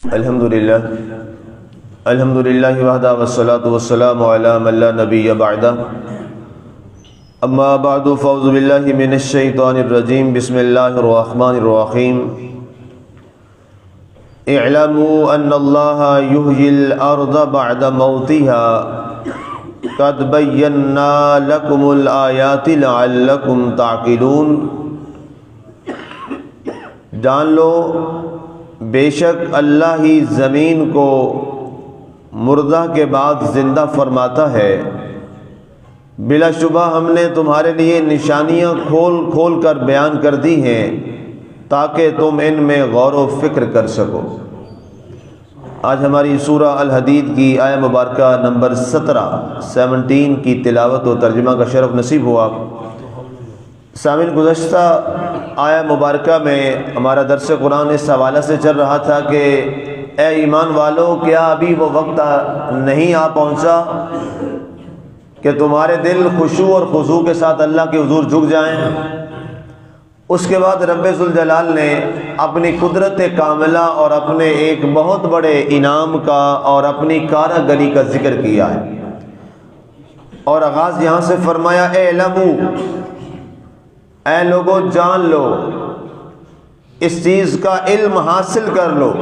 الحمدللہ وحدہ والصلاة والسلام علی من لا نبی بعدہ اما بعد فاعوذ باللہ من الشیطان الرجیم بسم اللہ الرحمن الرحیم اعلموا ان اللہ یحیی الارض بعد موتها قد بینا لکم الآیات لعلکم تعقلون۔ جان لو بے شک اللہ ہی زمین کو مردہ کے بعد زندہ فرماتا ہے، بلا شبہ ہم نے تمہارے لیے نشانیاں کھول کھول کر بیان کر دی ہیں تاکہ تم ان میں غور و فکر کر سکو۔ آج ہماری سورہ الحدید کی آیہ مبارکہ نمبر 17 کی تلاوت و ترجمہ کا شرف نصیب ہوا۔ سامعین، گزشتہ آیہ مبارکہ میں ہمارا درس قرآن اس حوالے سے چل رہا تھا کہ اے ایمان والو، کیا ابھی وہ وقت نہیں آ پہنچا کہ تمہارے دل خشوع اور خضوع کے ساتھ اللہ کے حضور جھک جائیں؟ اس کے بعد رب ذوالجلال نے اپنی قدرت کاملہ اور اپنے ایک بہت بڑے انعام کا اور اپنی کارآمدی کا ذکر کیا ہے، اور آغاز یہاں سے فرمایا اعلموا، اے لوگو جان لو، اس چیز کا علم حاصل کر لو۔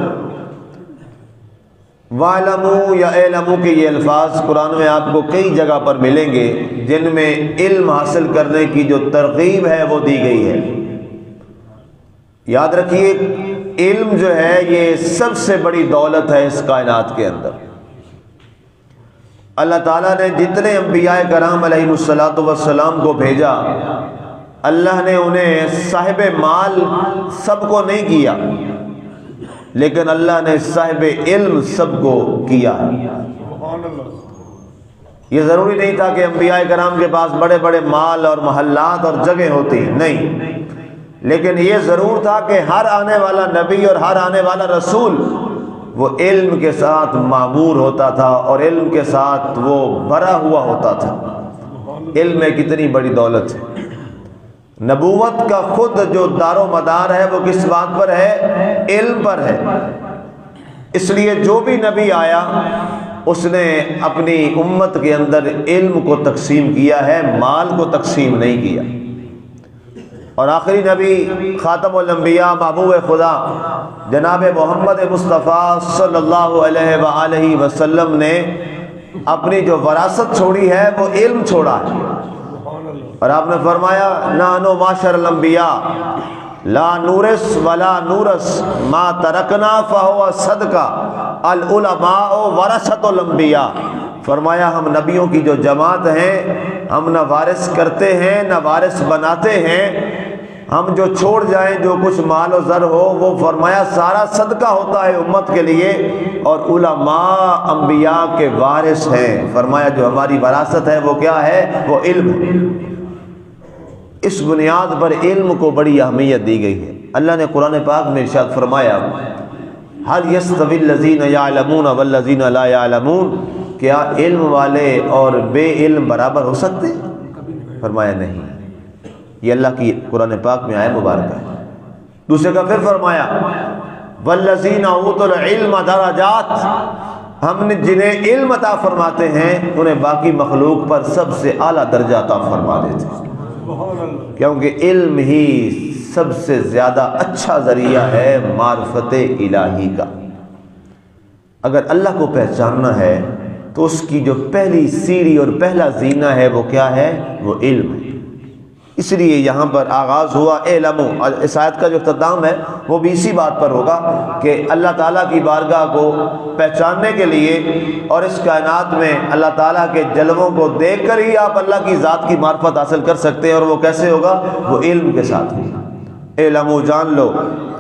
وَاعْلَمُوا یا اعلموا کے یہ الفاظ قرآن میں آپ کو کئی جگہ پر ملیں گے جن میں علم حاصل کرنے کی جو ترغیب ہے وہ دی گئی ہے۔ یاد رکھیے، علم جو ہے یہ سب سے بڑی دولت ہے اس کائنات کے اندر۔ اللہ تعالیٰ نے جتنے انبیاء کرام علیہ السلام کو بھیجا، اللہ نے انہیں صاحب مال سب کو نہیں کیا، لیکن اللہ نے صاحب علم سب کو کیا۔ یہ ضروری نہیں تھا کہ انبیاء کرام کے پاس بڑے بڑے مال اور محلات اور جگہ ہوتی، نہیں، لیکن یہ ضرور تھا کہ ہر آنے والا نبی اور ہر آنے والا رسول وہ علم کے ساتھ معمور ہوتا تھا اور علم کے ساتھ وہ بھرا ہوا ہوتا تھا۔ علم میں کتنی بڑی دولت ہے۔ نبوت کا خود جو دار و مدار ہے وہ کس بات پر ہے؟ علم پر ہے۔ اس لیے جو بھی نبی آیا اس نے اپنی امت کے اندر علم کو تقسیم کیا ہے، مال کو تقسیم نہیں کیا۔ اور آخری نبی خاتم الانبیاء محبوب خدا جناب محمد مصطفیٰ صلی اللہ علیہ وآلہ وسلم نے اپنی جو وراثت چھوڑی ہے وہ علم چھوڑا ہے، اور آپ نے فرمایا نحنو معاشر الانبیاء لا نورث ولا نورث ما ترکنا فہو صدقہ العلماء ورثۃ الانبیاء۔ فرمایا ہم نبیوں کی جو جماعت ہیں، ہم نہ وارث کرتے ہیں نہ وارث بناتے ہیں، ہم جو چھوڑ جائیں جو کچھ مال و زر ہو وہ فرمایا سارا صدقہ ہوتا ہے امت کے لیے، اور علماء انبیاء کے وارث ہیں۔ فرمایا جو ہماری وراثت ہے وہ کیا ہے؟ وہ علم ہے۔ اس بنیاد پر علم کو بڑی اہمیت دی گئی ہے۔ اللہ نے قرآن پاک میں ارشاد فرمایا هل يستوي الذين يعلمون والذين لا يعلمون، کیا علم والے اور بے علم برابر ہو سکتے؟ فرمایا نہیں۔ یہ اللہ کی قرآن پاک میں آیت مبارکہ ہے۔ دوسرے کا پھر فرمایا والذین اوتوا العلم درجات، ہم نے جنہیں علم عطا فرماتے ہیں انہیں باقی مخلوق پر سب سے اعلیٰ درجہ عطا فرما دیتے ہیں، کیونکہ علم ہی سب سے زیادہ اچھا ذریعہ ہے معرفت الہی کا۔ اگر اللہ کو پہچاننا ہے تو اس کی جو پہلی سیڑھی اور پہلا زینہ ہے وہ کیا ہے؟ وہ علم ہے۔ اس لیے یہاں پر آغاز ہوا اعلموا، اور اس آیت کا جو اختتام ہے وہ بھی اسی بات پر ہوگا کہ اللہ تعالیٰ کی بارگاہ کو پہچاننے کے لیے اور اس کائنات میں اللہ تعالیٰ کے جلووں کو دیکھ کر ہی آپ اللہ کی ذات کی معرفت حاصل کر سکتے ہیں، اور وہ کیسے ہوگا؟ وہ علم کے ساتھ ہوگا۔ اعلموا، جان لو،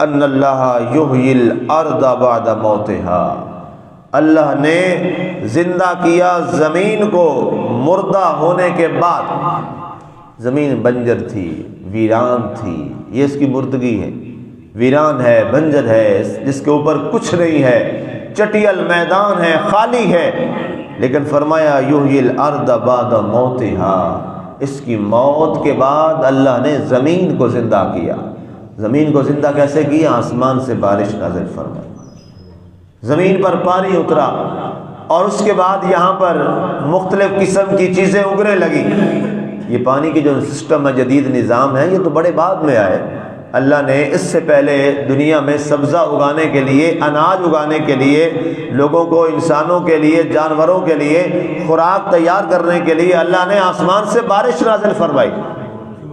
ان اللہ یحیی الارض بعد موتها، اللہ نے زندہ کیا زمین کو مردہ ہونے کے بعد۔ زمین بنجر تھی، ویران تھی، یہ اس کی مردگی ہے، ویران ہے، بنجر ہے، جس کے اوپر کچھ نہیں ہے، چٹیل میدان ہے، خالی ہے، لیکن فرمایا یحیی الارض بعد موتها، اس کی موت کے بعد اللہ نے زمین کو زندہ کیا۔ زمین کو زندہ کیسے کیا؟ آسمان سے بارش نازل فرمائی، زمین پر پانی اترا اور اس کے بعد یہاں پر مختلف قسم کی چیزیں اگنے لگی۔ یہ پانی کی جو سسٹم ہے، جدید نظام ہے، یہ تو بڑے بعد میں آئے۔ اللہ نے اس سے پہلے دنیا میں سبزہ اگانے کے لیے، اناج اگانے کے لیے، لوگوں کو، انسانوں کے لیے، جانوروں کے لیے خوراک تیار کرنے کے لیے اللہ نے آسمان سے بارش نازل فرمائی،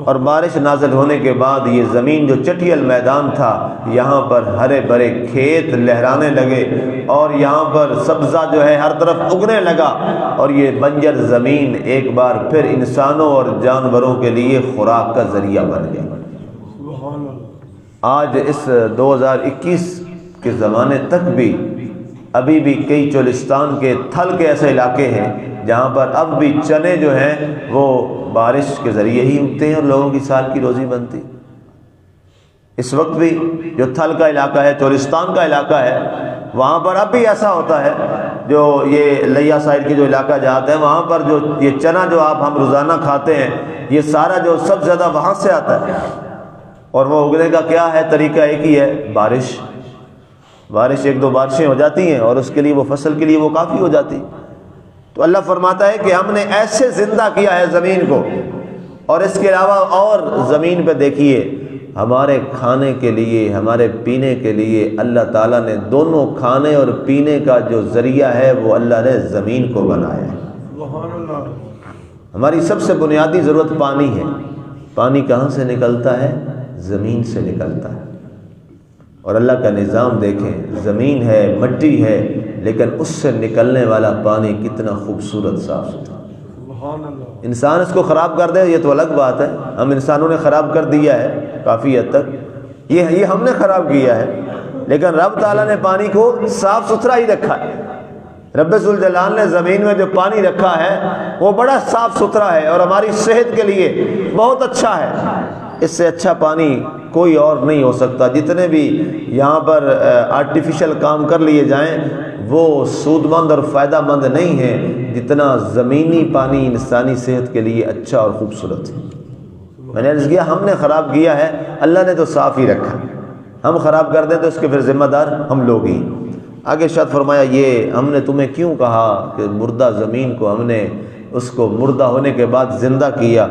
اور بارش نازل ہونے کے بعد یہ زمین جو چٹیل میدان تھا، یہاں پر ہرے بھرے کھیت لہرانے لگے، اور یہاں پر سبزہ جو ہے ہر طرف اگنے لگا، اور یہ بنجر زمین ایک بار پھر انسانوں اور جانوروں کے لیے خوراک کا ذریعہ بن گیا۔ آج اس 2021 کے زمانے تک بھی ابھی بھی کئی چولستان کے تھل کے ایسے علاقے ہیں جہاں پر اب بھی چنے جو ہیں وہ بارش کے ذریعے ہی اگتے ہیں اور لوگوں کی سال کی روزی بنتی۔ اس وقت بھی جو تھل کا علاقہ ہے، چولستان کا علاقہ ہے، وہاں پر اب بھی ایسا ہوتا ہے، جو یہ لیا سائڈ کے جو علاقہ جاتے ہیں وہاں پر جو یہ چنا جو ہم روزانہ کھاتے ہیں، یہ سارا جو سب زیادہ وہاں سے آتا ہے، اور وہ اگنے کا کیا ہے؟ طریقہ ایک ہی ہے، بارش۔ ایک دو بارشیں ہو جاتی ہیں اور اس کے لیے وہ فصل کے لیے وہ کافی ہو جاتی۔ تو اللہ فرماتا ہے کہ ہم نے ایسے زندہ کیا ہے زمین کو، اور اس کے علاوہ اور زمین پہ دیکھیے، ہمارے کھانے کے لیے، ہمارے پینے کے لیے اللہ تعالیٰ نے دونوں کھانے اور پینے کا جو ذریعہ ہے وہ اللہ نے زمین کو بنایا ہے۔ ہماری سب سے بنیادی ضرورت پانی ہے۔ پانی کہاں سے نکلتا ہے؟ زمین سے نکلتا ہے۔ اور اللہ کا نظام دیکھیں، زمین ہے، مٹی ہے، لیکن اس سے نکلنے والا پانی کتنا خوبصورت، صاف ستھرا۔ انسان اس کو خراب کر دے یہ تو الگ بات ہے، ہم انسانوں نے خراب کر دیا ہے کافی حد تک، یہ ہم نے خراب کیا ہے، لیکن رب تعالیٰ نے پانی کو صاف ستھرا ہی رکھا ہے۔ رب ذوالجلال نے زمین میں جو پانی رکھا ہے وہ بڑا صاف ستھرا ہے اور ہماری صحت کے لیے بہت اچھا ہے۔ اس سے اچھا پانی کوئی اور نہیں ہو سکتا۔ جتنے بھی یہاں پر آرٹیفیشل کام کر لیے جائیں وہ سود مند اور فائدہ مند نہیں ہیں جتنا زمینی پانی انسانی صحت کے لیے اچھا اور خوبصورت ہے۔ میں نے عرض کیا ہم نے خراب کیا ہے، اللہ نے تو صاف ہی رکھا، ہم خراب کر دیں تو اس کے پھر ذمہ دار ہم لوگ ہی۔ آگے ارشاد فرمایا، یہ ہم نے تمہیں کیوں کہا کہ مردہ زمین کو ہم نے اس کو مردہ ہونے کے بعد زندہ کیا؟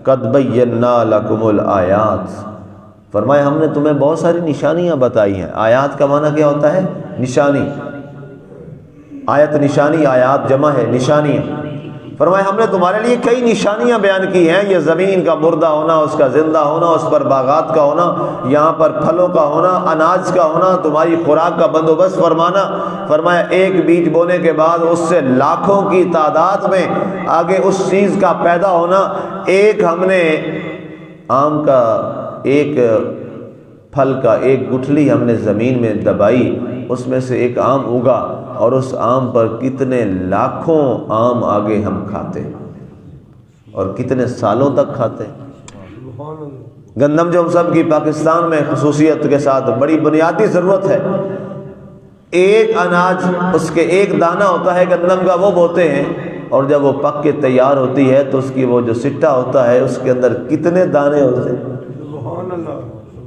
قد بینا لکم الآیات، فرمایا ہم نے تمہیں بہت ساری نشانیاں بتائی ہیں۔ آیات کا معنی کیا ہوتا ہے؟ نشانی۔ آیت نشانی، آیات جمع ہے نشانیاں۔ فرمایا ہم نے تمہارے لیے کئی نشانیاں بیان کی ہیں، یہ زمین کا مردہ ہونا، اس کا زندہ ہونا، اس پر باغات کا ہونا، یہاں پر پھلوں کا ہونا، اناج کا ہونا، تمہاری خوراک کا بندوبست فرمانا۔ فرمایا ایک بیج بونے کے بعد اس سے لاکھوں کی تعداد میں آگے اس چیز کا پیدا ہونا۔ ایک ہم نے آم کا ایک پھل کا ایک گٹھلی ہم نے زمین میں دبائی، اس میں سے ایک آم اگا اور اس آم پر کتنے لاکھوں آم آگے ہم کھاتے اور کتنے سالوں تک کھاتے۔ گندم جو ہم سب کی پاکستان میں خصوصیت کے ساتھ بڑی بنیادی ضرورت ہے، ایک اناج اس کے ایک دانہ ہوتا ہے گندم کا، وہ بوتے ہیں اور جب وہ پک کے تیار ہوتی ہے تو اس کی وہ جو سٹا ہوتا ہے اس کے اندر کتنے دانے ہوتے ہیں۔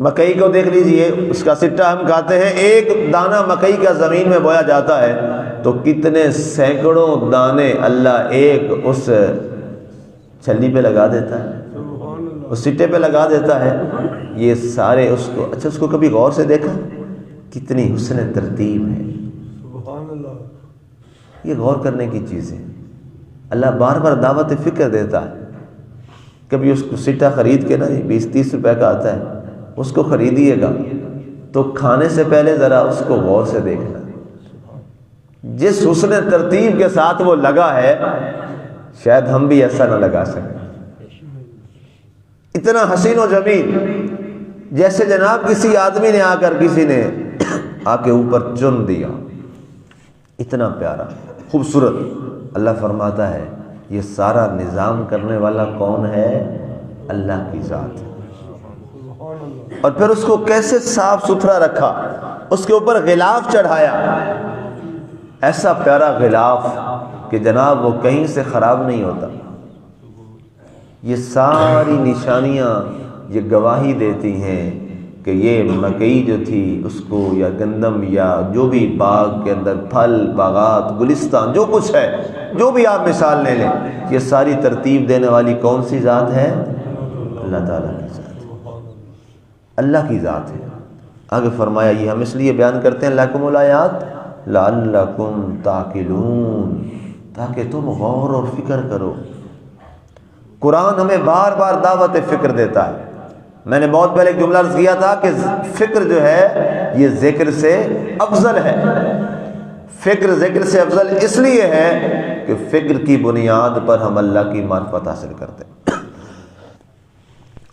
مکئی کو دیکھ لیجئے، اس کا سٹا ہم کھاتے ہیں، ایک دانہ مکئی کا زمین میں بویا جاتا ہے تو کتنے سینکڑوں دانے اللہ ایک اس چھلی پہ لگا دیتا ہے، اس سٹے پہ لگا دیتا ہے۔ یہ سارے اس کو، اچھا اس کو کبھی غور سے دیکھا کتنی حسن ترتیب ہے؟ یہ غور کرنے کی چیز ہے۔ اللہ بار بار دعوت فکر دیتا ہے۔ کبھی اس کو سٹا خرید کے نا 20-30 روپے کا آتا ہے، اس کو خریدیے گا تو کھانے سے پہلے ذرا اس کو غور سے دیکھنا، جس حسن ترتیب کے ساتھ وہ لگا ہے شاید ہم بھی ایسا نہ لگا سکیں۔ اتنا حسین و جمیل، جیسے جناب کسی آدمی نے آ کر کسی نے آ کے اوپر چن دیا، اتنا پیارا خوبصورت۔ اللہ فرماتا ہے یہ سارا نظام کرنے والا کون ہے؟ اللہ کی ذات ہے۔ اور پھر اس کو کیسے صاف ستھرا رکھا، اس کے اوپر غلاف چڑھایا، ایسا پیارا غلاف کہ جناب وہ کہیں سے خراب نہیں ہوتا۔ یہ ساری نشانیاں یہ گواہی دیتی ہیں کہ یہ مکئی جو تھی اس کو یا گندم یا جو بھی باغ کے اندر پھل باغات گلستان جو کچھ ہے، جو بھی آپ مثال لے لیں، یہ ساری ترتیب دینے والی کون سی ذات ہے؟ اللہ تعالیٰ کی ذات، اللہ کی ذات ہے۔ آگے فرمایا یہ ہم اس لیے بیان کرتے ہیں لکم الآیات لعلکم تعقلون، تاکہ تم غور اور فکر کرو۔ قرآن ہمیں بار بار دعوت فکر دیتا ہے۔ میں نے بہت پہلے ایک جملہ عرض کیا تھا کہ فکر جو ہے یہ ذکر سے افضل ہے۔ فکر ذکر سے افضل اس لیے ہے کہ فکر کی بنیاد پر ہم اللہ کی معرفت حاصل کرتے ہیں۔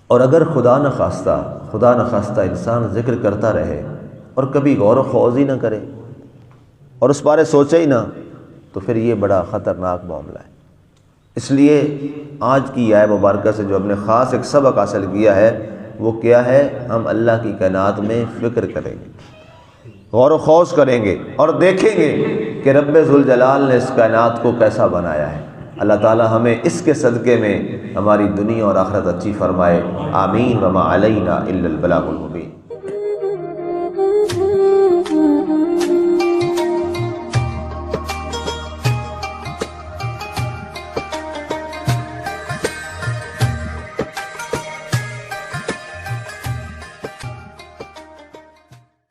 اور اگر خدا نخواستہ انسان ذکر کرتا رہے اور کبھی غور و خوض ہی نہ کرے اور اس بارے سوچے ہی نہ، تو پھر یہ بڑا خطرناک معاملہ ہے۔ اس لیے آج کی آیت مبارکہ سے جو ہم نے خاص ایک سبق حاصل کیا ہے وہ کیا ہے؟ ہم اللہ کی کائنات میں فکر کریں گے، غور و خوض کریں گے اور دیکھیں گے کہ رب ذوالجلال نے اس کائنات کو کیسا بنایا ہے۔ اللہ تعالی ہمیں اس کے صدقے میں ہماری دنیا اور آخرت اچھی فرمائے، آمین۔ وما علینا الا البلاغ المبین۔